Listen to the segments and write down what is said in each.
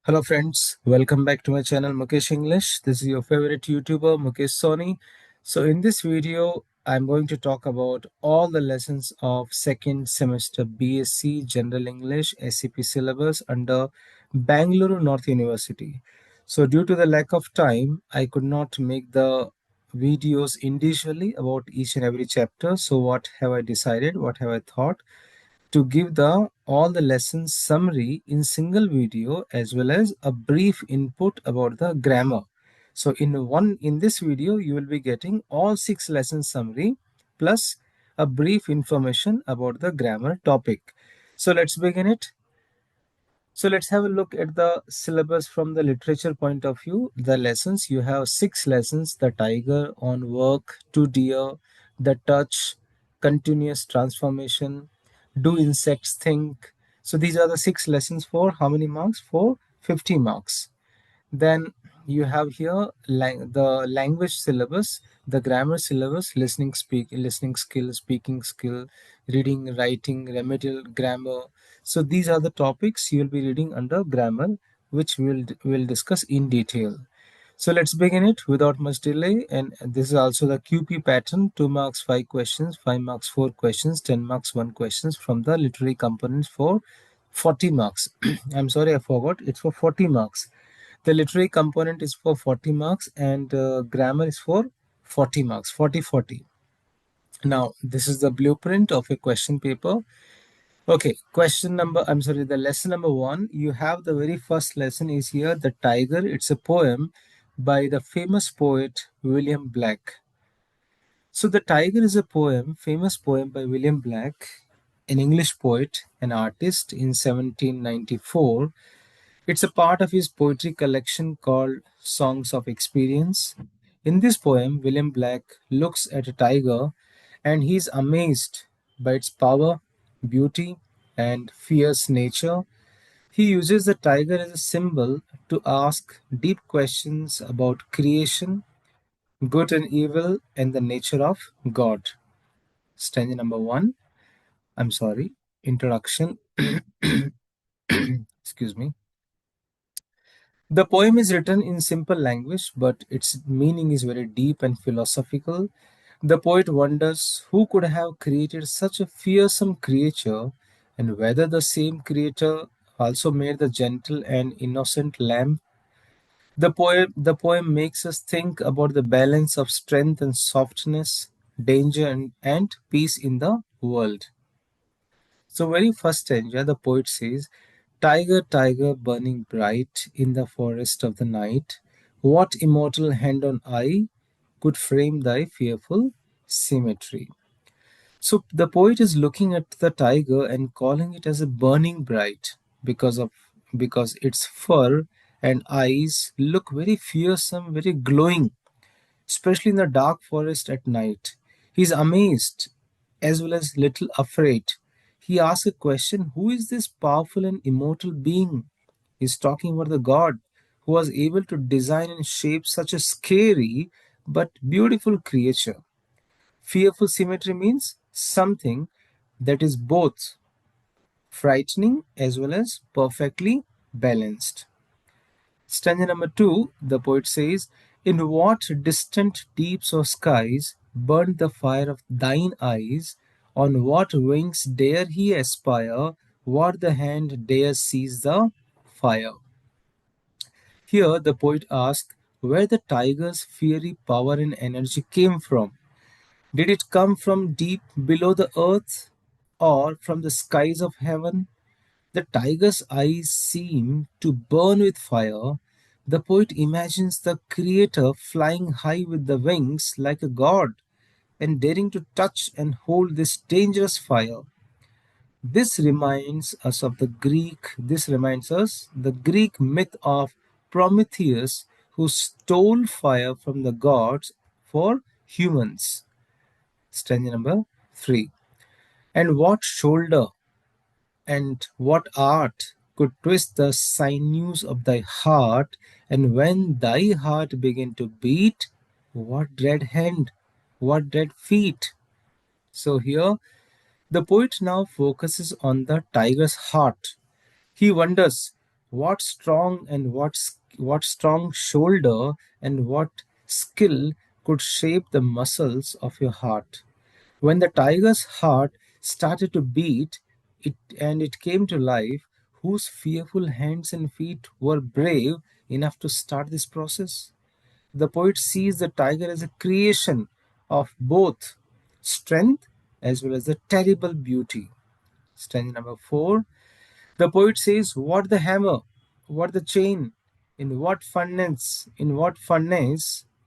Hello friends, welcome back to my channel Mukesh English. This is your favorite YouTuber Mukesh Soni. So in this video, I'm going to talk about all the lessons of second semester B.Sc General English SCP syllabus under Bangalore North University. So due to the lack of time, I could not make the videos individually about each and every chapter. So what have I decided? What have I thought? To give the all the lessons summary in single video as well as a brief input about the grammar. So in this video you will be getting all 6 lessons summary plus a brief information about the grammar topic. So let's begin it. So let's have a look at the syllabus from the literature point of view. The lessons, you have 6 lessons: the tiger, on work, to deer, the touch, continuous transformation, do insects think. So these are the 6 lessons for how many marks? For 50 marks. Then you have here the language syllabus, the grammar syllabus, listening skill, speaking skill, reading, writing, remedial grammar. So these are the topics you will be reading under grammar, which we'll discuss in detail. So let's begin it without much delay. And this is also the QP pattern: 2 marks 5 questions, 5 marks 4 questions, 10 marks 1 questions from the literary components for 40 marks. I'm sorry, I forgot. It's for 40 marks. The literary component is for 40 marks and grammar is for 40 marks, 40. Now, this is the blueprint of a question paper. Okay, the lesson number 1, you have the very first lesson is here, The Tiger. It's a poem by the famous poet William Blake. So, The Tiger is a famous poem by William Blake, an English poet and artist in 1794. It's a part of his poetry collection called Songs of Experience. In this poem, William Blake looks at a tiger and he's amazed by its power, beauty, and fierce nature. He uses the tiger as a symbol to ask deep questions about creation, good and evil, and the nature of God. Stanza number 1. I'm sorry, introduction. Excuse me. The poem is written in simple language, but its meaning is very deep and philosophical. The poet wonders who could have created such a fearsome creature and whether the same creator also made the gentle and innocent lamb. The poem makes us think about the balance of strength and softness, danger and peace in the world. So, very first stanza, the poet says, Tiger, tiger, burning bright in the forest of the night, what immortal hand on eye could frame thy fearful symmetry? So, the poet is looking at the tiger and calling it as a burning bright because its fur and eyes look very fearsome, very glowing, especially in the dark forest at night. He is amazed as well as little afraid. He asks a question: who is this powerful and immortal being? He's talking about the God who was able to design and shape such a scary but beautiful creature. Fearful symmetry means something that is both frightening as well as perfectly balanced. Stanza number 2, the poet says, In what distant deeps or skies burned the fire of thine eyes? On what wings dare he aspire? What the hand dare seize the fire? Here the poet asks where the tiger's fiery power and energy came from. Did it come from deep below the earth or from the skies of heaven? The tiger's eyes seem to burn with fire. The poet imagines the creator flying high with the wings like a god and daring to touch and hold this dangerous fire. This reminds us the Greek myth of Prometheus who stole fire from the gods for humans. Stanza number 3. And what shoulder and what art could twist the sinews of thy heart, and when thy heart begin to beat, what dread hand, what dread feet? So here the poet now focuses on the tiger's heart. He wonders what strong and what strong shoulder and what skill could shape the muscles of your heart. When the tiger's heart started to beat, it came to life, whose fearful hands and feet were brave enough to start this process? The poet sees the tiger as a creation of both strength as well as a terrible beauty. Stanza number 4. The poet says, "What the hammer? What the chain? In what furnace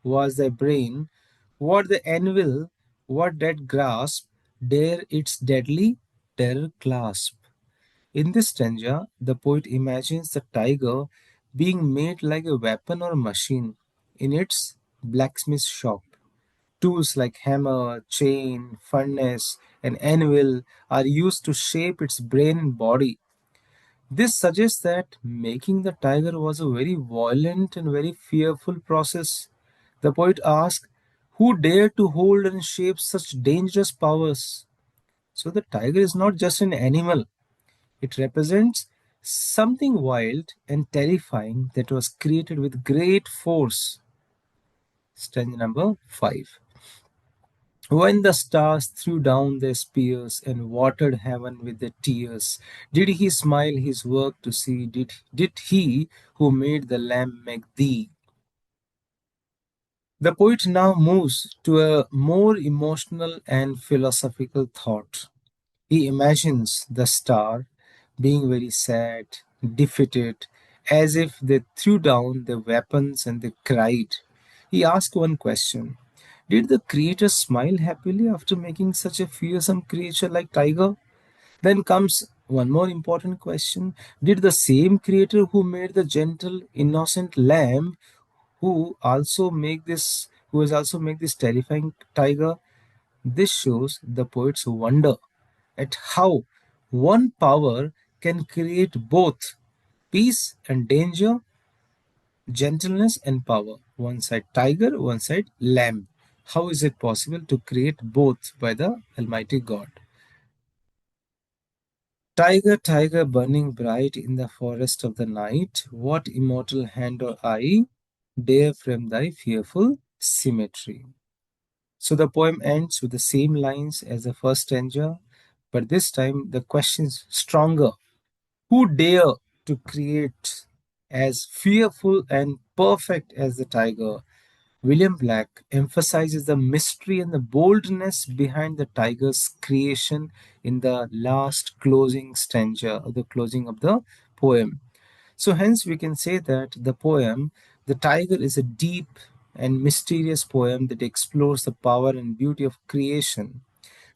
was thy brain? What the anvil? What that grasp? Dare its deadly terror clasp?" In this stanza, the poet imagines the tiger being made like a weapon or machine in its blacksmith shop. Tools like hammer, chain, furnace, and anvil are used to shape its brain and body. This suggests that making the tiger was a very violent and very fearful process. The poet asks, who dared to hold and shape such dangerous powers? So the tiger is not just an animal, it represents something wild and terrifying that was created with great force. Stanza number 5. When the stars threw down their spears and watered heaven with their tears, did he smile his work to see? Did he who made the lamb make thee? The poet now moves to a more emotional and philosophical thought. He imagines the star being very sad, defeated, as if they threw down their weapons and they cried. He asked one question: did the creator smile happily after making such a fearsome creature like tiger? Then comes one more important question: did the same creator who made the gentle, innocent lamb who has also made this terrifying tiger? This shows the poet's wonder at how one power can create both peace and danger, gentleness and power. One side tiger, one side lamb. How is it possible to create both by the Almighty God? Tiger, tiger, burning bright in the forest of the night, what immortal hand or eye dare from thy fearful symmetry? So the poem ends with the same lines as the first stanza, but this time the question's stronger. Who dare to create as fearful and perfect as the tiger? William Black emphasizes the mystery and the boldness behind the tiger's creation in the last closing stanza, or the closing of the poem. So, hence, we can say that the poem, The Tiger, is a deep and mysterious poem that explores the power and beauty of creation.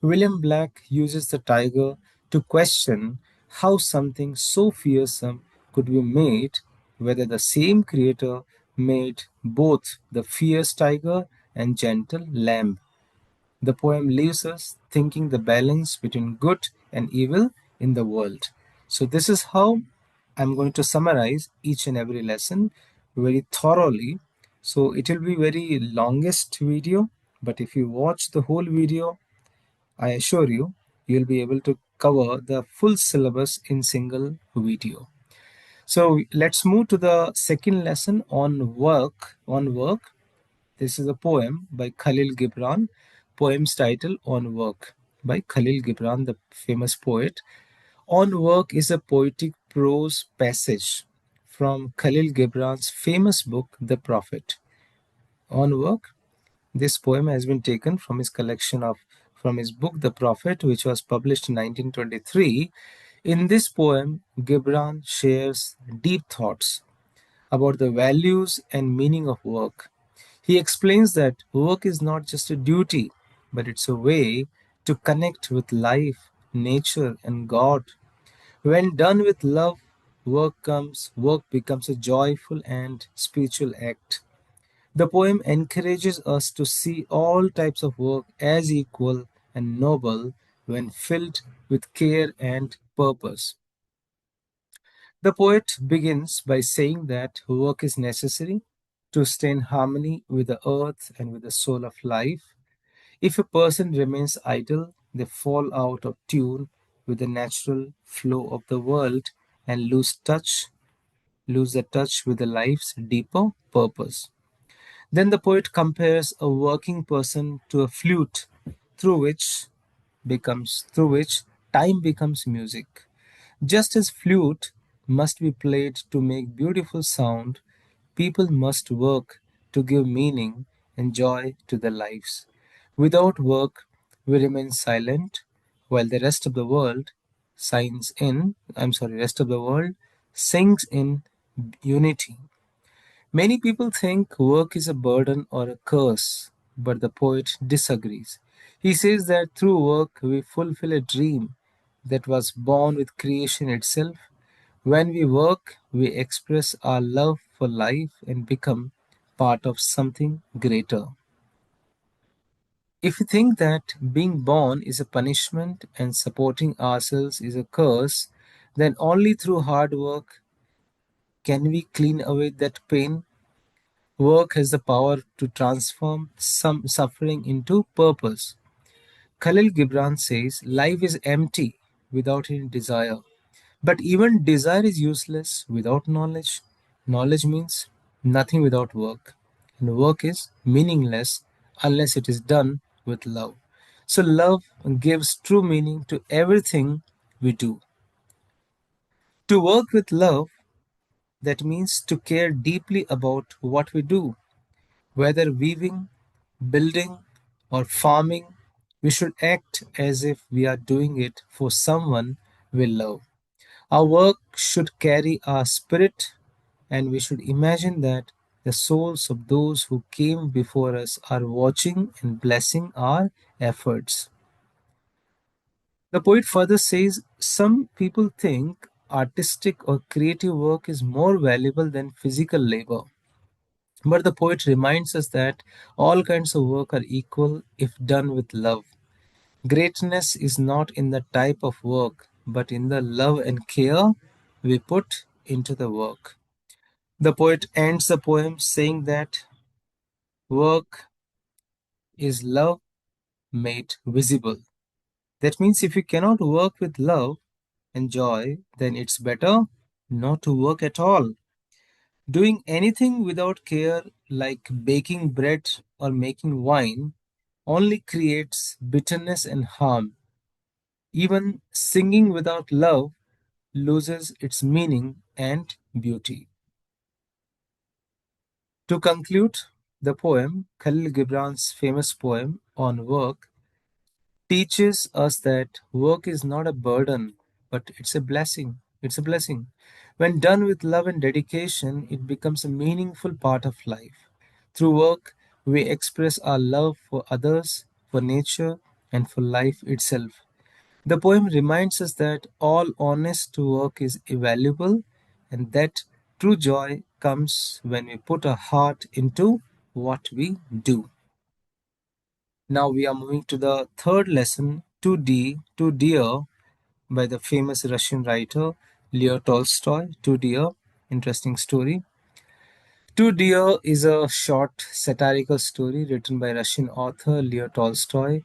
William Black uses the tiger to question how something so fearsome could be made, whether the same creator made both the fierce tiger and gentle lamb. The poem leaves us thinking the balance between good and evil in the world. So, this is how I'm going to summarize each and every lesson very thoroughly. So, it will be very longest video, but if you watch the whole video, I assure you, you'll be able to cover the full syllabus in single video. So let's move to the second lesson on work. On work. This is a poem by Khalil Gibran. Poem's title On Work by Khalil Gibran, the famous poet. On Work is a poetic prose passage from Khalil Gibran's famous book, The Prophet. On Work, this poem has been taken from his collection of from his book The Prophet, which was published in 1923. In this poem, Gibran shares deep thoughts about the values and meaning of work. He explains that work is not just a duty, but it's a way to connect with life, nature, and God. When done with love, work becomes a joyful and spiritual act. The poem encourages us to see all types of work as equal and noble when filled with care and purpose. The poet begins by saying that work is necessary to stay in harmony with the earth and with the soul of life. If a person remains idle, they fall out of tune with the natural flow of the world and lose touch lose the touch with the life's deeper purpose. Then the poet compares a working person to a flute through which time becomes music. Just as flute must be played to make beautiful sound, people must work to give meaning and joy to their lives. Without work, we remain silent, while the rest of the world rest of the world sings in unity. Many people think work is a burden or a curse, but the poet disagrees. He says that through work we fulfill a dream that was born with creation itself. When we work, we express our love for life and become part of something greater. If we think that being born is a punishment and supporting ourselves is a curse, then only through hard work can we clean away that pain. Work has the power to transform some suffering into purpose. Khalil Gibran says life is empty without any desire. But even desire is useless without knowledge. Knowledge means nothing without work. And work is meaningless unless it is done with love. So, love gives true meaning to everything we do. To work with love, that means to care deeply about what we do. Whether weaving, building, or farming, we should act as if we are doing it for someone we love. Our work should carry our spirit, and we should imagine that the souls of those who came before us are watching and blessing our efforts. The poet further says some people think artistic or creative work is more valuable than physical labor. But the poet reminds us that all kinds of work are equal if done with love. Greatness is not in the type of work, but in the love and care we put into the work. The poet ends the poem saying that work is love made visible. That means if you cannot work with love and joy, then it's better not to work at all. Doing anything without care, like baking bread or making wine, only creates bitterness and harm. Even singing without love loses its meaning and beauty. To conclude the poem, Khalil Gibran's famous poem on work teaches us that work is not a burden, but it's a blessing. It's a blessing. When done with love and dedication, it becomes a meaningful part of life. Through work, we express our love for others, for nature, and for life itself. The poem reminds us that all honest work is valuable and that true joy comes when we put our heart into what we do. Now we are moving to the third lesson, 2D, Too Dear, by the famous Russian writer Leo Tolstoy. Too Dear, interesting story. Too Dear is a short satirical story written by Russian author Leo Tolstoy.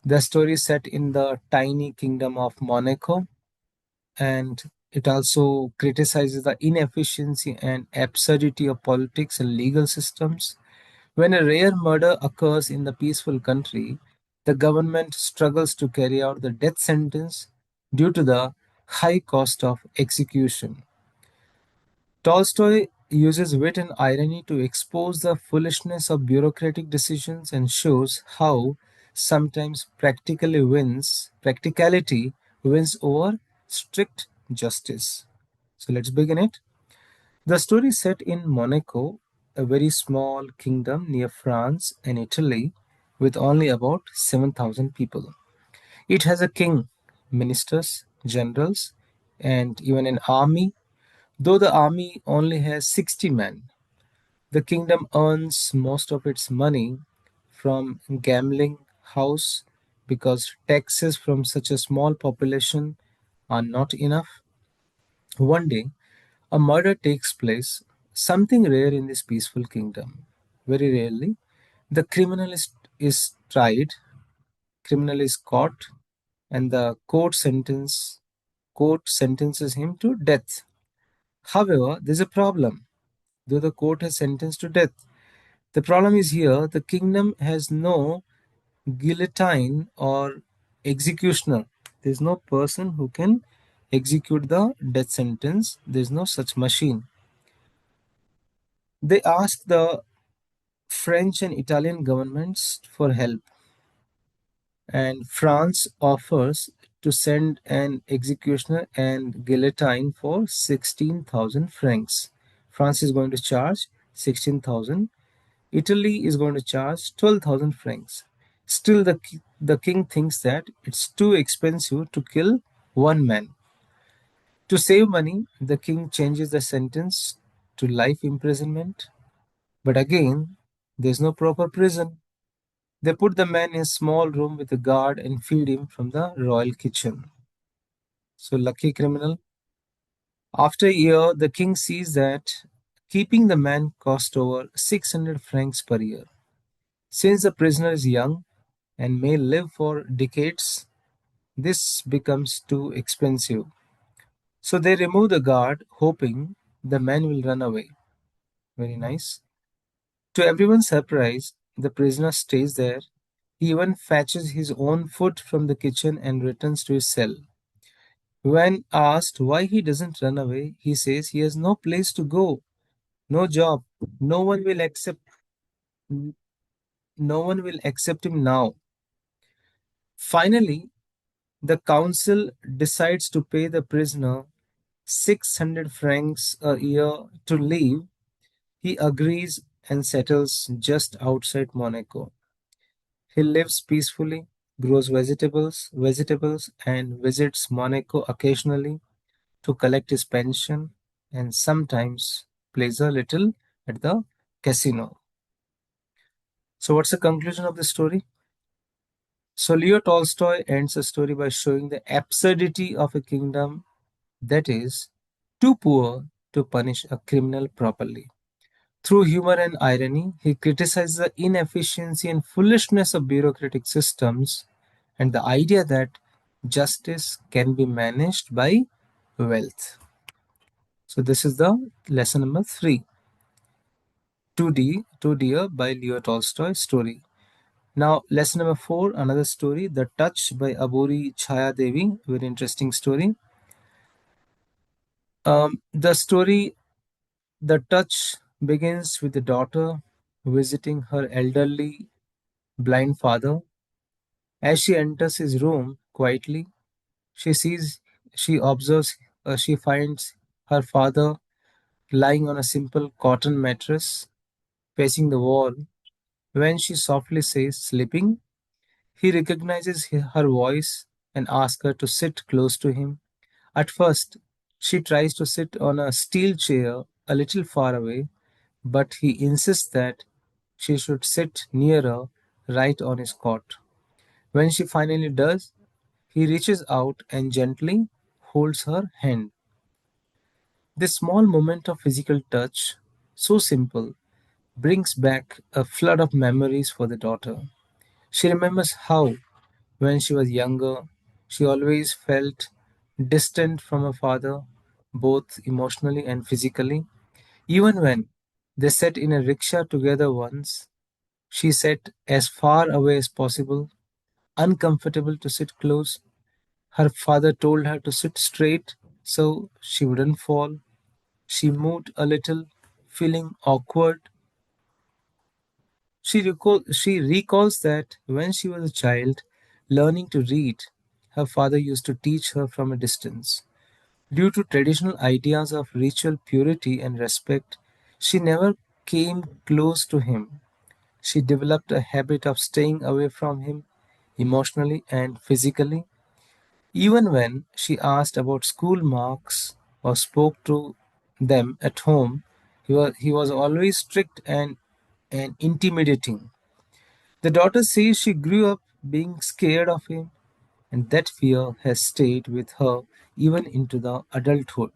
The story is set in the tiny kingdom of Monaco, and it also criticizes the inefficiency and absurdity of politics and legal systems. When a rare murder occurs in the peaceful country, the government struggles to carry out the death sentence due to the high cost of execution. Tolstoy uses wit and irony to expose the foolishness of bureaucratic decisions and shows how sometimes practicality wins over strict justice. So let's begin it. The story is set in Monaco, a very small kingdom near France and Italy with only about 7,000 people. It has a king, ministers, generals, and even an army, though the army only has 60 men. The kingdom earns most of its money from gambling house because taxes from such a small population are not enough. One day, a murder takes place, something rare in this peaceful kingdom. Very rarely, the is tried, criminal is caught, and the court sentences him to death. However, there's a problem. Though the court has sentenced to death, the problem is here the kingdom has no guillotine or executioner. There's no person who can execute the death sentence. There's no such machine. They ask the French and Italian governments for help, and France offers to send an executioner and guillotine for 16,000 francs. France is going to charge 16,000. Italy is going to charge 12,000 francs. Still, the king thinks that it's too expensive to kill one man. To save money, the king changes the sentence to life imprisonment. But again, there's no proper prison. They put the man in a small room with a guard and feed him from the royal kitchen. So, lucky criminal. After a year, the king sees that keeping the man cost over 600 francs per year. Since the prisoner is young and may live for decades, this becomes too expensive. So they remove the guard, hoping the man will run away. Very nice. To everyone's surprise, the prisoner stays there. He even fetches his own food from the kitchen and returns to his cell. When asked why he doesn't run away, he says he has no place to go, no job, no one will accept no one will accept him now. Finally, the council decides to pay the prisoner 600 francs a year to leave. He agrees and settles just outside Monaco. He lives peacefully, grows vegetables and visits Monaco occasionally to collect his pension and sometimes plays a little at the casino. So what's the conclusion of the story? So Leo Tolstoy ends the story by showing the absurdity of a kingdom that is too poor to punish a criminal properly. Through humor and irony, he criticizes the inefficiency and foolishness of bureaucratic systems and the idea that justice can be managed by wealth. So this is the lesson number 3. 2 Dear by Leo Tolstoy story. Now lesson number 4, another story, The Touch by Aburi Chaya Devi. Very interesting story. The story The Touch begins with the daughter visiting her elderly blind father. As she enters his room quietly, she sees, she observes, she finds her father lying on a simple cotton mattress facing the wall. When she softly says, "Sleeping," he recognizes her voice and asks her to sit close to him. At first, she tries to sit on a steel chair a little far away, but he insists that she should sit nearer, right on his cot. When she finally does, he reaches out and gently holds her hand. This small moment of physical touch, so simple, brings back a flood of memories for the daughter. She remembers how, when she was younger, she always felt distant from her father, both emotionally and physically. Even when they sat in a rickshaw together once, she sat as far away as possible, uncomfortable to sit close. Her father told her to sit straight so she wouldn't fall. She moved a little, feeling awkward. She recalls that when she was a child, learning to read, her father used to teach her from a distance. Due to traditional ideas of ritual purity and respect, she never came close to him. She developed a habit of staying away from him emotionally and physically. Even when she asked about school marks or spoke to them at home, he was always strict and intimidating. The daughter says she grew up being scared of him, and that fear has stayed with her even into the adulthood.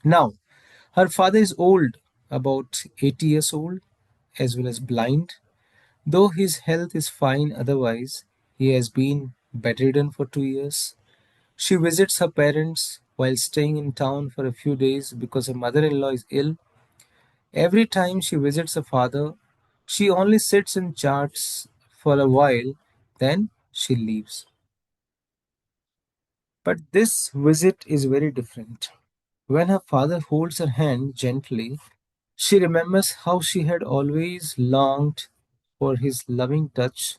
Now, her father is old, about 80 years old, as well as blind. Though his health is fine otherwise, he has been bedridden for 2 years. She visits her parents while staying in town for a few days because her mother in law is ill. Every time she visits her father, she only sits and chats for a while, then she leaves. But this visit is very different. When her father holds her hand gently, she remembers how she had always longed for his loving touch.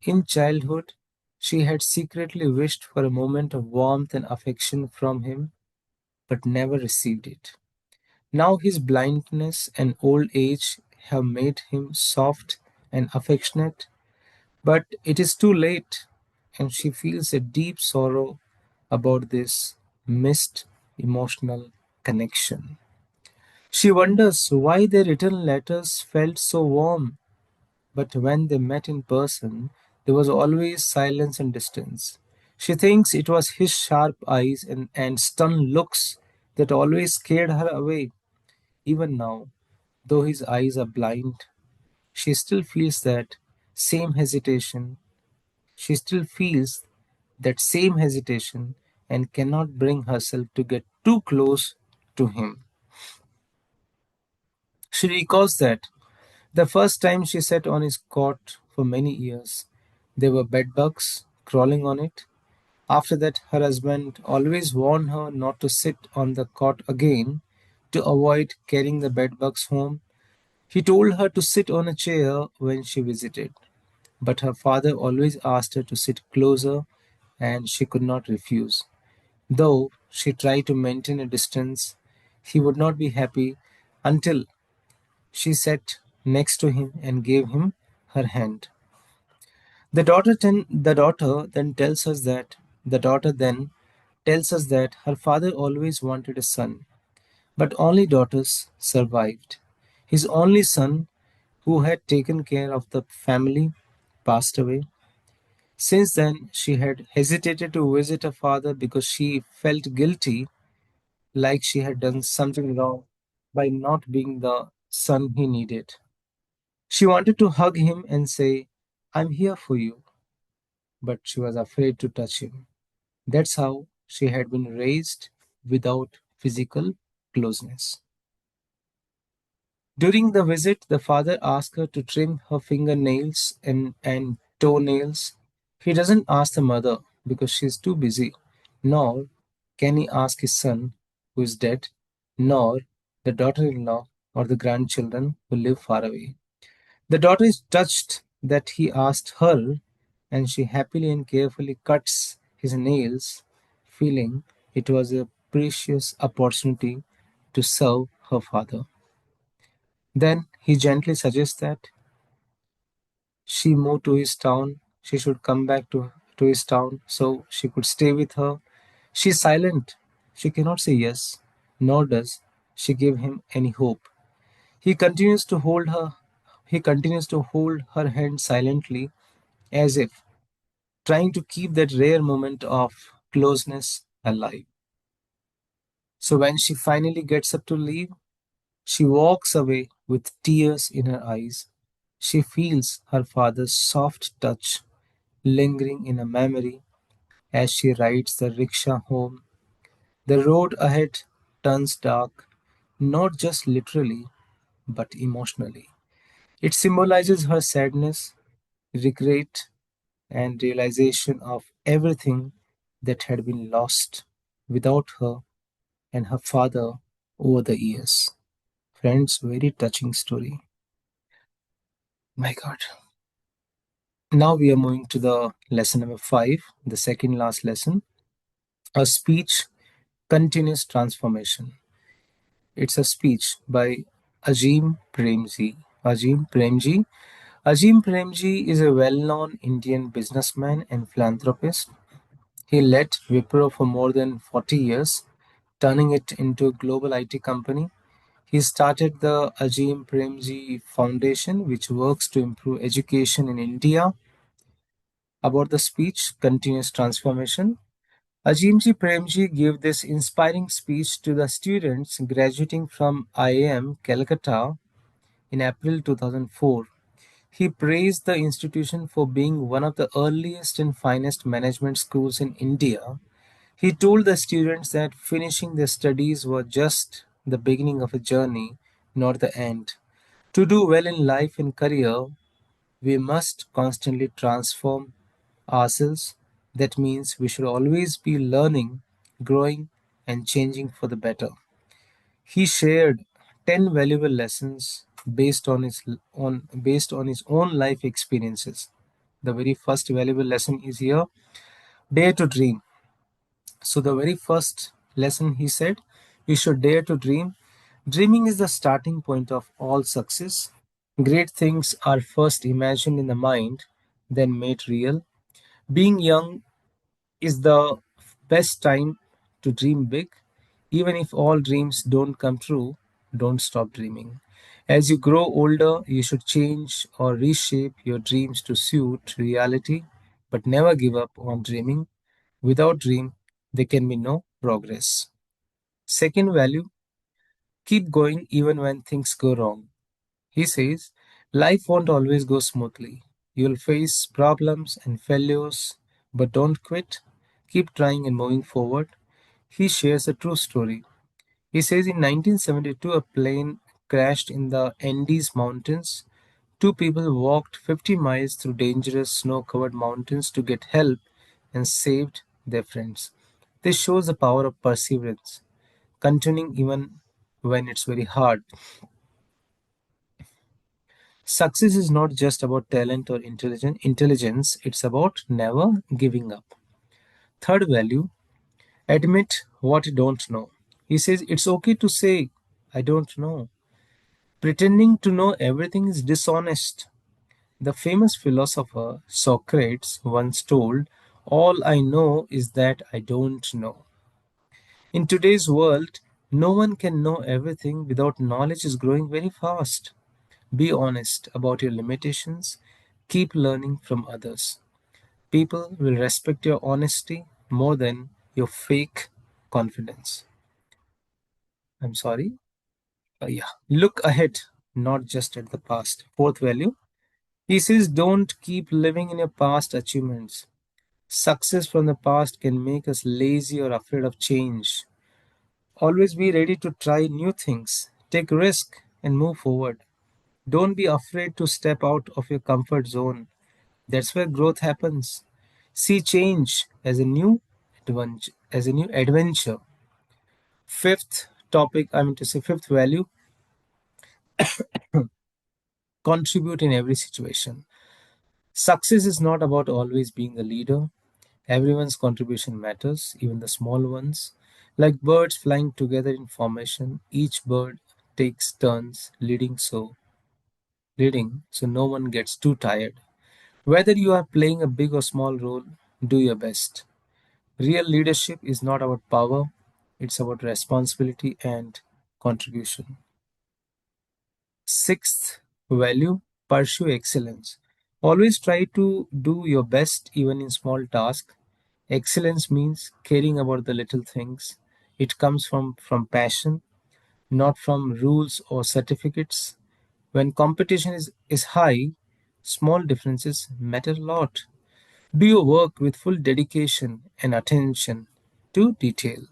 In childhood, she had secretly wished for a moment of warmth and affection from him, but never received it. Now his blindness and old age have made him soft and affectionate, but it is too late, and she feels a deep sorrow about this missed emotional connection. She wonders why their written letters felt so warm, but when they met in person, there was always silence and distance. She thinks it was his sharp eyes and stern looks that always scared her away. Even now, though his eyes are blind, she still feels that same hesitation. She still feels that same hesitation and cannot bring herself to get too close to him. She recalls that the first time she sat on his cot for many years, there were bedbugs crawling on it. After that, her husband always warned her not to sit on the cot again to avoid carrying the bedbugs home. He told her to sit on a chair when she visited, but her father always asked her to sit closer and she could not refuse. Though she tried to maintain a distance, he would not be happy until she sat next to him and gave him her hand. The daughter then tells us that her father always wanted a son, but only daughters survived. His only son, who had taken care of the family, passed away. Since then, she had hesitated to visit her father because she felt guilty, like she had done something wrong by not being the son he needed. She wanted to hug him and say, "I'm here for you," but she was afraid to touch him. That's how she had been raised without physical closeness. During the visit, the father asked her to trim her fingernails and toenails. He doesn't ask the mother because she's too busy, nor can he ask his son, who is dead, nor the daughter in law or the grandchildren who live far away. The daughter is touched that he asked her, and she happily and carefully cuts his nails, feeling it was a precious opportunity to serve her father. Then he gently suggests that she move to his town. She should come back to his town so she could stay with her. She's silent. She cannot say yes, nor does she give him any hope. He continues to hold her. He continues to hold her hand silently, as if trying to keep that rare moment of closeness alive. So when she finally gets up to leave, she walks away with tears in her eyes. She feels her father's soft touch lingering in her memory as she rides the rickshaw home. The road ahead turns dark, not just literally, but emotionally. It symbolizes her sadness, regret, and realization of everything that had been lost without her and her father over the years. Friends, very touching story. My God. Now we are moving to the lesson number 5, the second last lesson. A speech, continuous transformation. It's a speech by Ajim Premji. Ajim Premji. Ajim Premji is a well-known Indian businessman and philanthropist. He led Wipro for more than 40 years, turning it into a global IT company. He started the Ajim Premji Foundation, which works to improve education in India. About the speech, continuous transformation. Ajimji Premji gave this inspiring speech to the students graduating from IIM Calcutta in April 2004. He praised the institution for being one of the earliest and finest management schools in India, He told the students that finishing their studies was just the beginning of a journey, not the end. To do well in life and career, we must constantly transform ourselves. That means we should always be learning, growing, and changing for the better. He shared 10 valuable lessons based on his own life experiences. The very first valuable lesson is here: dare to dream. So the very first lesson he said, you should dare to dream. Dreaming is the starting point of all success. Great things are first imagined in the mind, then made real. Being young is the best time to dream big. Even if all dreams don't come true, don't stop dreaming. As you grow older, you should change or reshape your dreams to suit reality, but never give up on dreaming. Without dream, there can be no progress. Second value, keep going even when things go wrong. He says, life won't always go smoothly. You'll face problems and failures, but don't quit. Keep trying and moving forward. He shares a true story. He says in 1972, a plane crashed in the Andes Mountains. Two people walked 50 miles through dangerous snow covered mountains to get help and saved their friends. This shows the power of perseverance, continuing even when it's very hard. Success is not just about talent or intelligence, it's about never giving up. Third value, admit what you don't know. He says it's okay to say, I don't know. Pretending to know everything is dishonest. The famous philosopher Socrates once told, all I know is that I don't know. In today's world, no one can know everything without knowledge is growing very fast. Be honest about your limitations. Keep learning from others. People will respect your honesty more than your fake confidence. I'm sorry. Yeah. Look ahead, not just at the past. Fourth value. He says don't keep living in your past achievements. Success from the past can make us lazy or afraid of change. Always be ready to try new things, take risk, and move forward. Don't be afraid to step out of your comfort zone. That's where growth happens. See change as a new adventure. Fifth topic, I mean to say fifth value, contribute in every situation. Success is not about always being the leader. Everyone's contribution matters, even the small ones. Like birds flying together in formation, each bird takes turns leading so no one gets too tired. Whether you are playing a big or small role, do your best. Real leadership is not about power, it's about responsibility and contribution. Sixth value, pursue excellence. Always try to do your best even in small tasks. Excellence means caring about the little things. It comes from passion, not from rules or certificates. When competition is high, small differences matter a lot. Do your work with full dedication and attention to detail.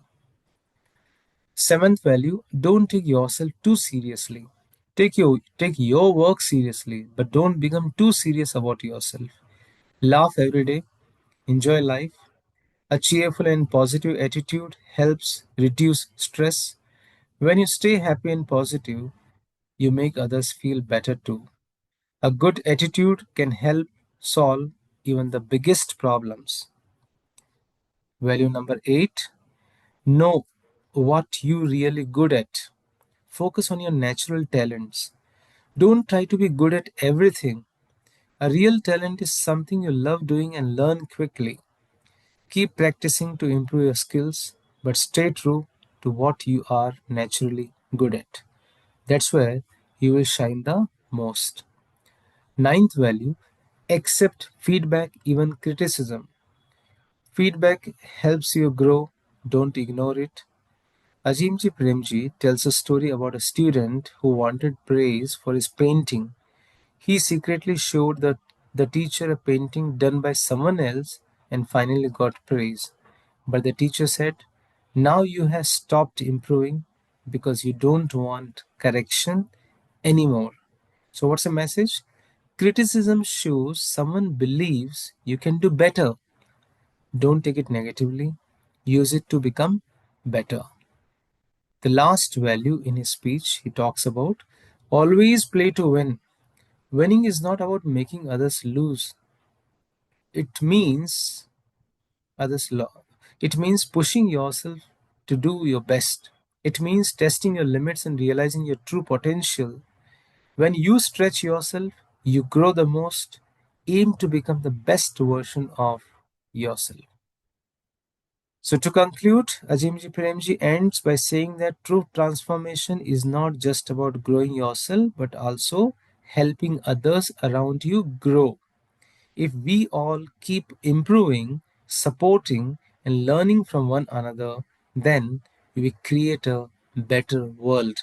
Seventh value, don't take yourself too seriously. Take your work seriously, but don't become too serious about yourself. Laugh every day, enjoy life. A cheerful and positive attitude helps reduce stress. When you stay happy and positive, you make others feel better too. A good attitude can help solve even the biggest problems. Value number 8, know what you really good at. Focus on your natural talents. Don't try to be good at everything. A real talent is something you love doing and learn quickly. Keep practicing to improve your skills, but stay true to what you are naturally good at. That's where you will shine the most. Ninth value, accept feedback, even criticism. Feedback helps you grow, don't ignore it. Ajimji Premji tells a story about a student who wanted praise for his painting. He secretly showed the teacher a painting done by someone else and finally got praise. But the teacher said, now you have stopped improving because you don't want correction anymore. So, what's the message? Criticism shows someone believes you can do better. Don't take it negatively, use it to become better. The last value in his speech, he talks about always play to win. Winning is not about making others lose. It means others lo- it means pushing yourself to do your best. It means testing your limits and realizing your true potential. When you stretch yourself, you grow the most. Aim to become the best version of yourself. So, to conclude, Ajimji Premji ends by saying that true transformation is not just about growing yourself, but also helping others around you grow. If we all keep improving, supporting, and learning from one another, then we create a better world.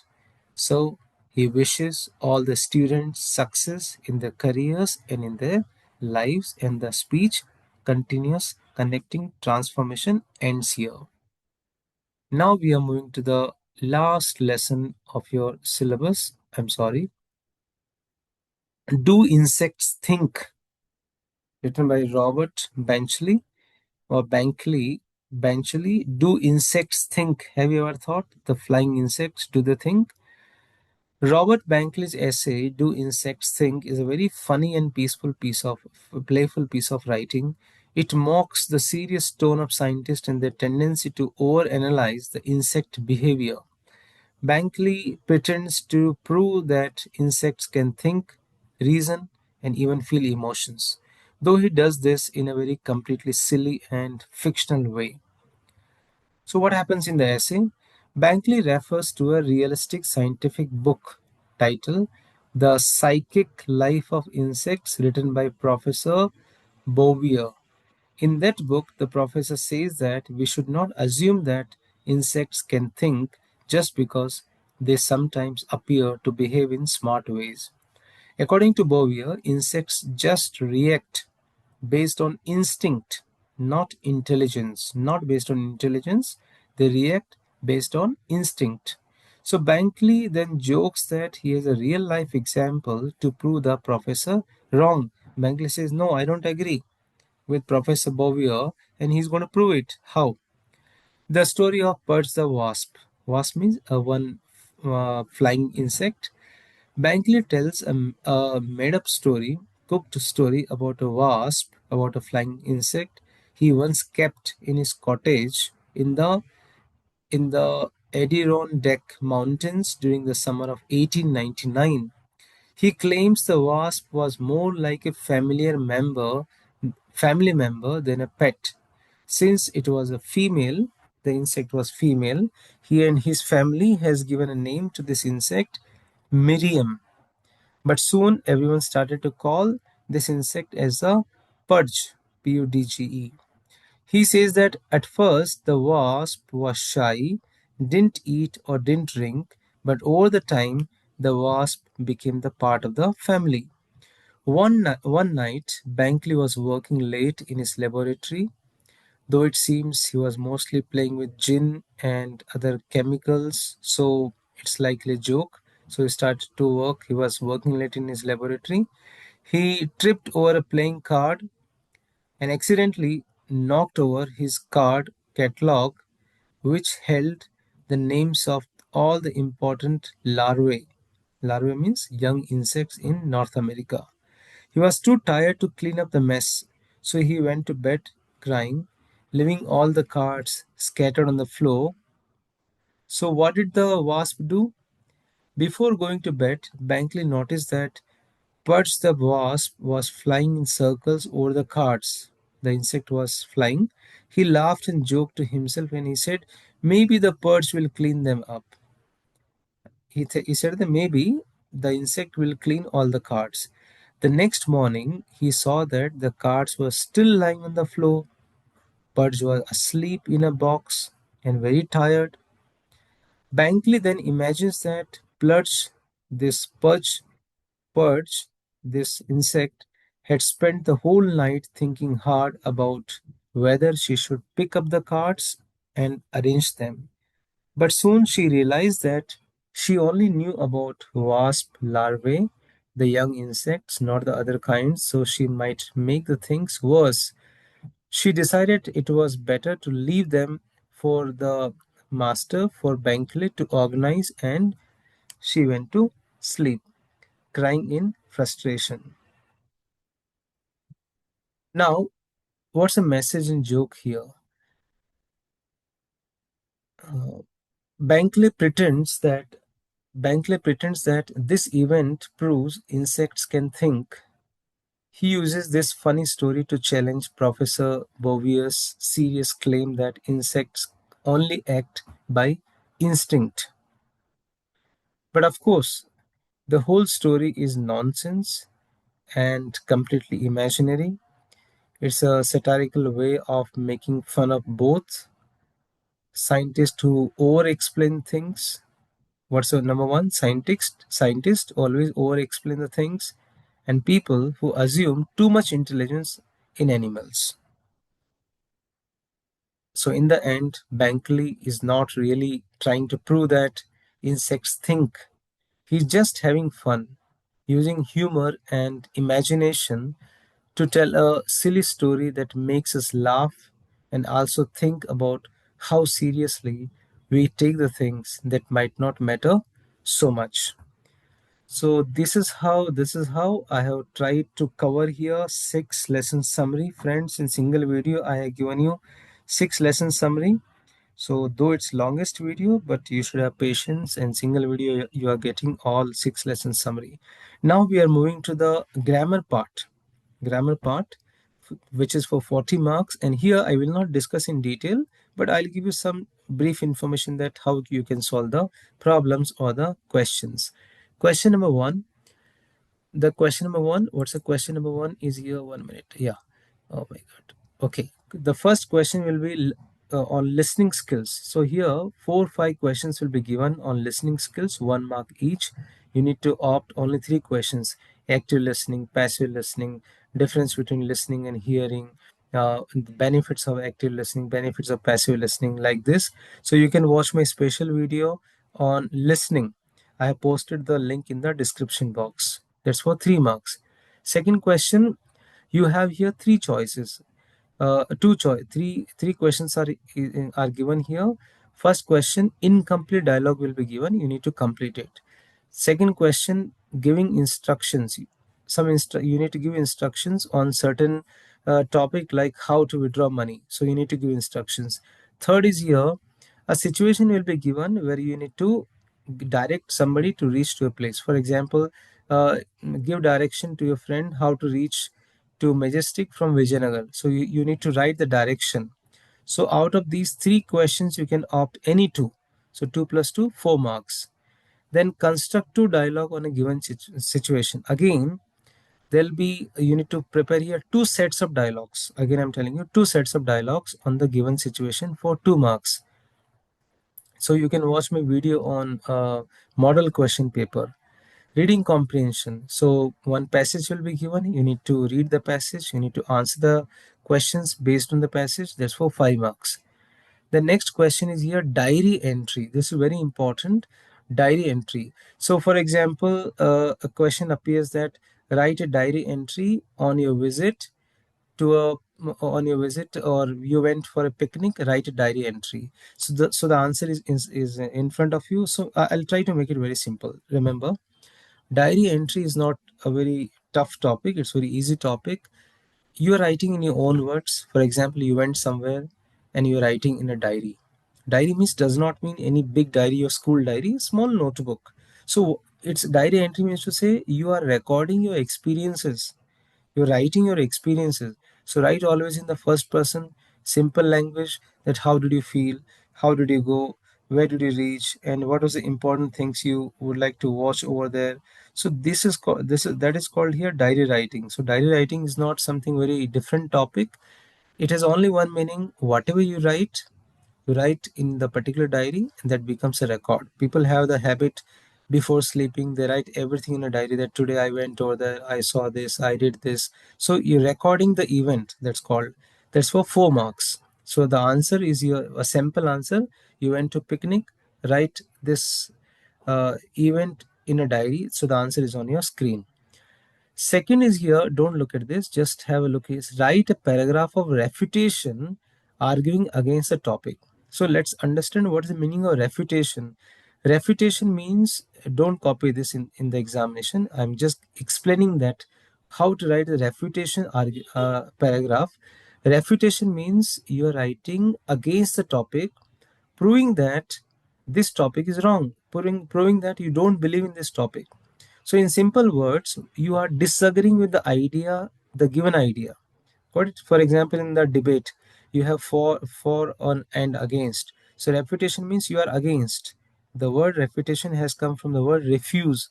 So, he wishes all the students success in their careers and in their lives, and the speech continues connecting transformation ends here. Now we are moving to the last lesson of your syllabus. I'm sorry. Do Insects Think? Written by Robert Benchley or Benchley. Do insects think? Have you ever thought the flying insects? Do they think? Robert Bankley's essay "Do Insects Think" is a very funny and playful piece of writing. It mocks the serious tone of scientists and their tendency to overanalyze the insect behavior. Bankley pretends to prove that insects can think, reason, and even feel emotions, though he does this in a very completely silly and fictional way. So, what happens in the essay? Bankley refers to a realistic scientific book titled The Psychic Life of Insects, written by Professor Bouvier. In that book, the professor says that we should not assume that insects can think just because they sometimes appear to behave in smart ways. According to Bouvier, insects just react based on instinct, not intelligence. Not based on intelligence, they react based on instinct. So Bankley then jokes that he has a real life example to prove the professor wrong. Bankley says, no, I don't agree with Professor Bouvier, and he's going to prove it. How? The story of Perch the Wasp. Wasp means one flying insect. Bankley tells a made-up story, cooked story about a wasp, about a flying insect he once kept in his cottage in the Adirondack Mountains during the summer of 1899. He claims the wasp was more like a family member than a pet. Since it was a female, the insect was female, he and his family has given a name to this insect, Miriam. But soon everyone started to call this insect as a pudge, Pudge. He says that at first the wasp was shy, didn't eat or didn't drink, but over the time the wasp became the part of the family. One night, Bankley was working late in his laboratory, though it seems he was mostly playing with gin and other chemicals, so it's likely a joke. So he started to work. He was working late in his laboratory. He tripped over a playing card and accidentally knocked over his card catalog, which held the names of all the important larvae. Larvae means young insects in North America. He was too tired to clean up the mess, so he went to bed crying, leaving all the cards scattered on the floor. So, what did the wasp do? Before going to bed, Bankley noticed that Perch the wasp was flying in circles over the cards. The insect was flying. He laughed and joked to himself and he said, maybe the perch will clean them up. He said that maybe the insect will clean all the cards. The next morning, he saw that the cards were still lying on the floor. Pudge was asleep in a box and very tired. Bankley then imagines that Pudge, this insect, had spent the whole night thinking hard about whether she should pick up the cards and arrange them. But soon she realized that she only knew about wasp larvae, the young insects, not the other kinds, so she might make the things worse. She decided it was better to leave them for the master, for Bankley to organize, and she went to sleep, crying in frustration. Now, what's the message and joke here? Uh, Bankley pretends that this event proves insects can think. He uses this funny story to challenge Professor Bovier's serious claim that insects only act by instinct. But of course, the whole story is nonsense and completely imaginary. It's a satirical way of making fun of both scientists who over explain things. What's the number one? Scientists always over explain the things, and people who assume too much intelligence in animals. So in the end, Bankley is not really trying to prove that insects think. He's just having fun, using humor and imagination to tell a silly story that makes us laugh and also think about how seriously we take the things that might not matter so much. So this is how I have tried to cover here six lesson summary. Friends, in single video I have given you six lesson summary. So though it's longest video, but you should have patience, and single video you are getting all six lesson summary. Now we are moving to the grammar part, which is for 40 marks, and here I will not discuss in detail, but I'll give you some brief information that how you can solve the problems or the questions. Question number one, the question number one, what's the question number one is here, 1 minute, yeah. Oh my god. Okay. The first question will be on listening skills. So here, 4 5 questions will be given on listening skills, 1 mark each. You need to opt only 3 questions: active listening, passive listening, difference between listening and hearing, the benefits of active listening, benefits of passive listening, like this. So you can watch my special video on listening. I have posted the link in the description box. That's for 3 marks. Second question, you have here three choices. Three questions are given here. First question, incomplete dialogue will be given. You need to complete it. Second question, giving instructions. You need to give instructions on certain topic, like how to withdraw money. So you need to give instructions. Third is here, a situation will be given where you need to direct somebody to reach to a place. For example, give direction to your friend how to reach to Majestic from Vijayanagar. So you need to write the direction. So out of these three questions, you can opt any two. So 2 plus 2, 4 marks. Then constructive dialogue on a given situation. Again, there'll be, you need to prepare here two sets of dialogues. Again, I'm telling you, two sets of dialogues on the given situation for 2 marks. So you can watch my video on model question paper. Reading comprehension. So one passage will be given. You need to read the passage. You need to answer the questions based on the passage. That's for 5 marks. The next question is here, diary entry. This is very important. Diary entry. So for example, a question appears that write a diary entry on your visit to a on your visit, or you went for a picnic, write a diary entry. So the answer is in front of you. So I'll try to make it very simple. Remember, diary entry is not a very tough topic. It's very easy topic. You are writing in your own words. For example, you went somewhere and you're writing in a diary. Diary means does not mean any big diary or school diary, small notebook. So it's diary entry means to say you are recording your experiences. You're writing your experiences. So write always in the first person, simple language, that how did you feel, how did you go, where did you reach, and what was the important things you would like to watch over there. So that is called here diary writing. So diary writing is not something very different topic. It has only one meaning: whatever you write in the particular diary, and that becomes a record. People have the habit, before sleeping they write everything in a diary, that today I went over there, I saw this, I did this. So you're recording the event. That's called. That's for 4 marks. So the answer is your a simple answer. You went to picnic, write this event in a diary. So the answer is on your screen. Second is here, don't look at this, just have a look. Is write a paragraph of refutation arguing against the topic. So let's understand what is the meaning of refutation. Refutation means, don't copy this in the examination. I'm just explaining that how to write a refutation paragraph. Refutation means you're writing against the topic, proving that this topic is wrong, proving that you don't believe in this topic. So in simple words, you are disagreeing with the idea, the given idea. Got it? For example, in the debate, you have for, on, and against. So refutation means you are against. The word refutation has come from the word refuse.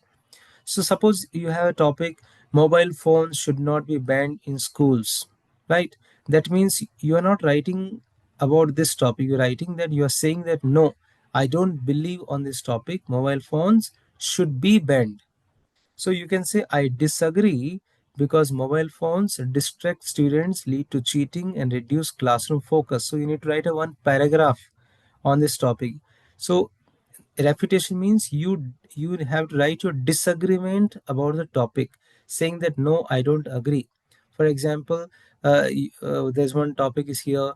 So suppose you have a topic, mobile phones should not be banned in schools, right? That means you are not writing about this topic. You're writing that you are saying that no, I don't believe on this topic. Mobile phones should be banned. So you can say, I disagree because mobile phones distract students, lead to cheating, and reduce classroom focus. So you need to write a one paragraph on this topic. So refutation means you have to write your disagreement about the topic, saying that no, I don't agree. For example, there's one topic is here,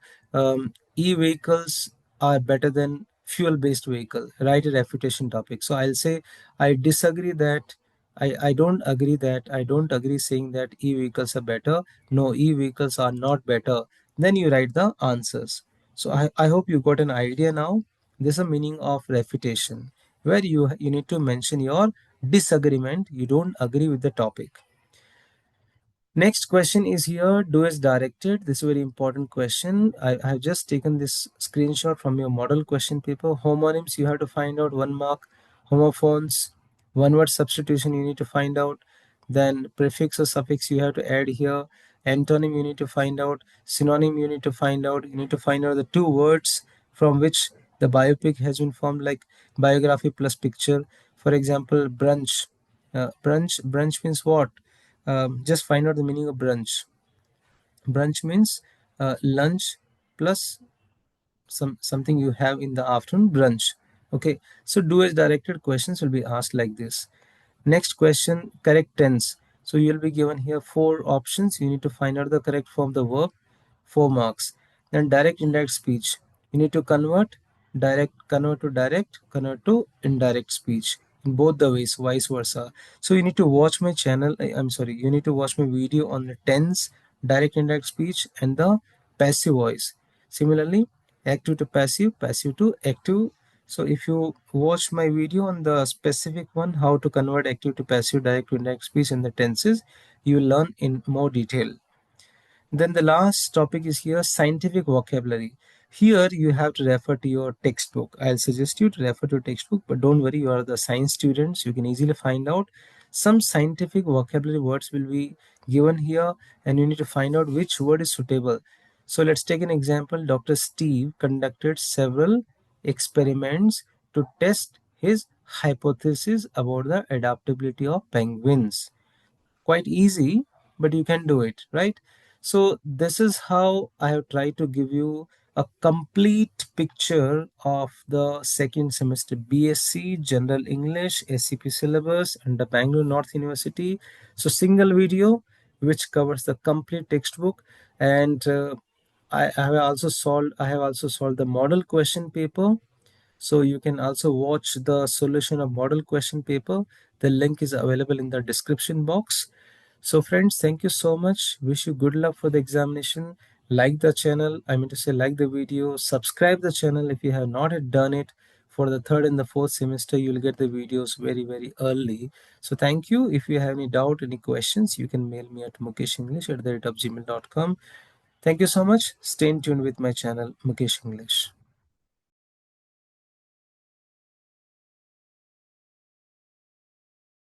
e-vehicles are better than fuel-based vehicle. Write a refutation topic. So I'll say, I disagree that I don't agree that I don't agree saying that e-vehicles are better. No, e-vehicles are not better. Then you write the answers. So I hope you got an idea now. This is a meaning of refutation, where you need to mention your disagreement. You don't agree with the topic. Next question is here, do as directed. This is a very important question. I have just taken this screenshot from your model question paper. Homonyms, you have to find out 1 mark. Homophones, one word substitution you need to find out. Then prefix or suffix you have to add here. Antonym you need to find out. Synonym you need to find out. You need to find out the 2 words from which the biopic has been formed, like biography plus picture. For example, brunch. Brunch means what? Just find out the meaning of brunch. Brunch means lunch plus something you have in the afternoon, brunch. Okay, so do as directed questions will be asked like this. Next question, correct tense. So you'll be given here 4 options. You need to find out the correct form of the verb, 4 marks. Then direct indirect speech. You need to convert to direct, convert to indirect speech in both the ways, vice versa. So you need to watch my channel. I'm sorry, you need to watch my video on the tense, direct indirect speech, and the passive voice. Similarly, active to passive, passive to active. So if you watch my video on the specific one, how to convert active to passive, direct to indirect speech and the tenses, you will learn in more detail. Then the last topic is here, scientific vocabulary. Here you have to refer to your textbook. I'll suggest you to refer to your textbook, but don't worry, you are the science students. You can easily find out. Some scientific vocabulary words will be given here, and you need to find out which word is suitable. So let's take an example. Dr. Steve conducted several experiments to test his hypothesis about the adaptability of penguins. Quite easy, but you can do it, right? So this is how I have tried to give you a complete picture of the second semester B.Sc General English SCP syllabus under Bangalore North University. So single video which covers the complete textbook, and I have also solved the model question paper. So you can also watch the solution of model question paper. The link is available in the description box. So friends, thank you so much. Wish you good luck for the examination. Like the channel, I mean to say like the video, subscribe the channel if you have not yet done it. For the third and the fourth semester, you'll get the videos very early. So thank you. If you have any doubt, any questions, you can mail me at mukeshenglish@gmail.com. Thank you so much. Stay tuned with my channel, Mukesh English.